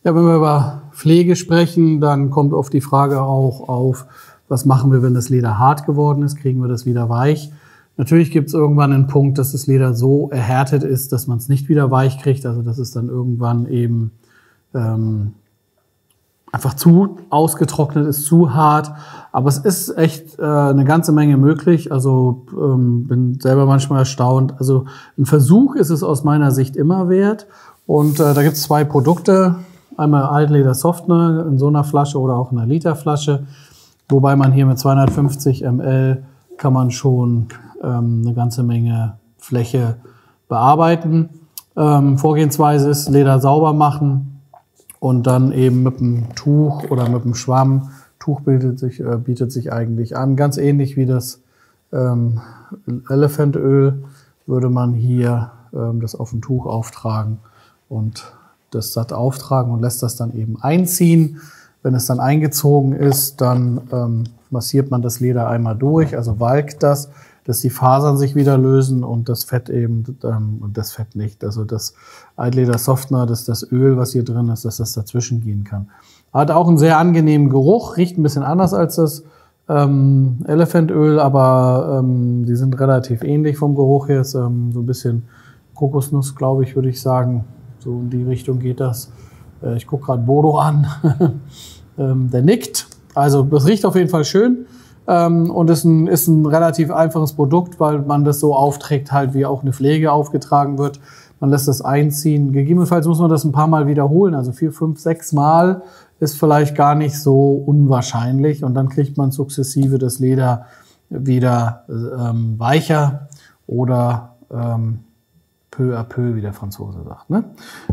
Ja, wenn wir über Pflege sprechen, dann kommt oft die Frage auch auf, was machen wir, wenn das Leder hart geworden ist? Kriegen wir das wieder weich? Natürlich gibt es irgendwann einen Punkt, dass das Leder so erhärtet ist, dass man es nicht wieder weich kriegt. Also dass es dann irgendwann eben einfach zu ausgetrocknet ist, zu hart. Aber es ist echt eine ganze Menge möglich. Also bin selber manchmal erstaunt. Also ein Versuch ist es aus meiner Sicht immer wert. Und da gibt es zwei Produkte. Einmal Altleder Softener in so einer Flasche oder auch in einer Literflasche. Wobei man hier mit 250 ml kann man schon eine ganze Menge Fläche bearbeiten. Vorgehensweise ist Leder sauber machen und dann eben mit einem Tuch oder mit einem Schwamm. Tuch bietet sich eigentlich an. Ganz ähnlich wie das Elefantöl würde man hier das auf ein Tuch auftragen und das satt auftragen und lässt das dann eben einziehen. Wenn es dann eingezogen ist, dann massiert man das Leder einmal durch, also walkt das, dass die Fasern sich wieder lösen und das Fett eben, und das Fett nicht. Also das Altleder Softener, das Öl, was hier drin ist, dass das dazwischen gehen kann. Hat auch einen sehr angenehmen Geruch, riecht ein bisschen anders als das Elefantöl, aber die sind relativ ähnlich vom Geruch her. Ist so ein bisschen Kokosnuss, glaube ich, würde ich sagen. So in die Richtung geht das. Ich gucke gerade Bodo an. Der nickt. Also das riecht auf jeden Fall schön. Und ist ein relativ einfaches Produkt, weil man das so aufträgt, halt wie auch eine Pflege aufgetragen wird. Man lässt das einziehen. Gegebenenfalls muss man das ein paar Mal wiederholen. Also 4, 5, 6 Mal ist vielleicht gar nicht so unwahrscheinlich. Und dann kriegt man sukzessive das Leder wieder weicher oder peu à peu, wie der Franzose sagt. Ne?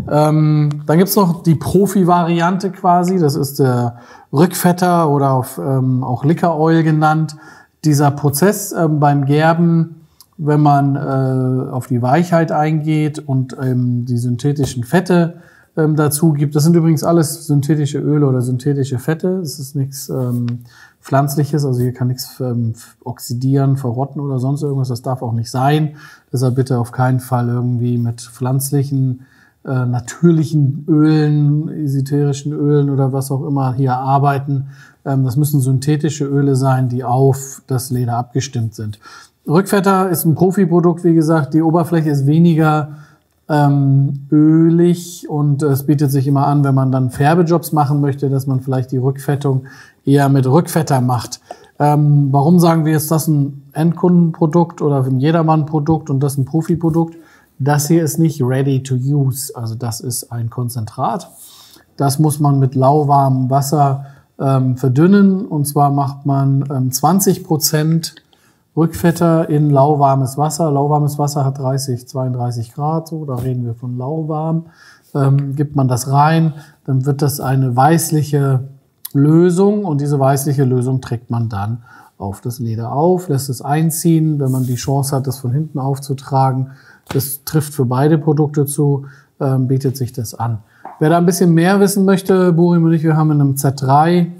Dann gibt's noch die Profi-Variante quasi. Das ist der Rückfetter oder auch Liquor Oil genannt. Dieser Prozess beim Gerben, wenn man auf die Weichheit eingeht und die synthetischen Fette dazu gibt. Das sind übrigens alles synthetische Öle oder synthetische Fette. Das ist nichts Pflanzliches, also hier kann nichts oxidieren, verrotten oder sonst irgendwas. Das darf auch nicht sein. Deshalb bitte auf keinen Fall irgendwie mit pflanzlichen, natürlichen Ölen, ätherischen Ölen oder was auch immer hier arbeiten. Das müssen synthetische Öle sein, die auf das Leder abgestimmt sind. Rückfetter ist ein Profi-Produkt, wie gesagt. Die Oberfläche ist weniger ölig und es bietet sich immer an, wenn man dann Färbejobs machen möchte, dass man vielleicht die Rückfettung eher mit Rückfetter macht. Warum sagen wir jetzt, das ein Endkundenprodukt oder ein Jedermann-Produkt und das ein Profi-Produkt? Das hier ist nicht ready to use, also das ist ein Konzentrat. Das muss man mit lauwarmem Wasser verdünnen und zwar macht man 20% Rückfetter in lauwarmes Wasser. Lauwarmes Wasser hat 30, 32 Grad, so, da reden wir von lauwarm. Gibt man das rein, dann wird das eine weißliche Lösung und diese weißliche Lösung trägt man dann auf das Leder auf, lässt es einziehen, wenn man die Chance hat, das von hinten aufzutragen. Das trifft für beide Produkte zu, bietet sich das an. Wer da ein bisschen mehr wissen möchte, Burim und ich, wir haben in einem Z3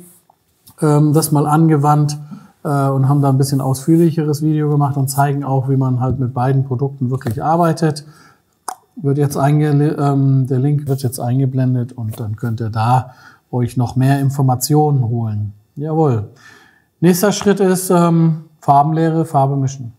das mal angewandt und haben da ein bisschen ausführlicheres Video gemacht und zeigen auch, wie man halt mit beiden Produkten wirklich arbeitet. Der Link wird jetzt eingeblendet und dann könnt ihr da euch noch mehr Informationen holen. Jawohl. Nächster Schritt ist Farbenlehre, Farbe mischen.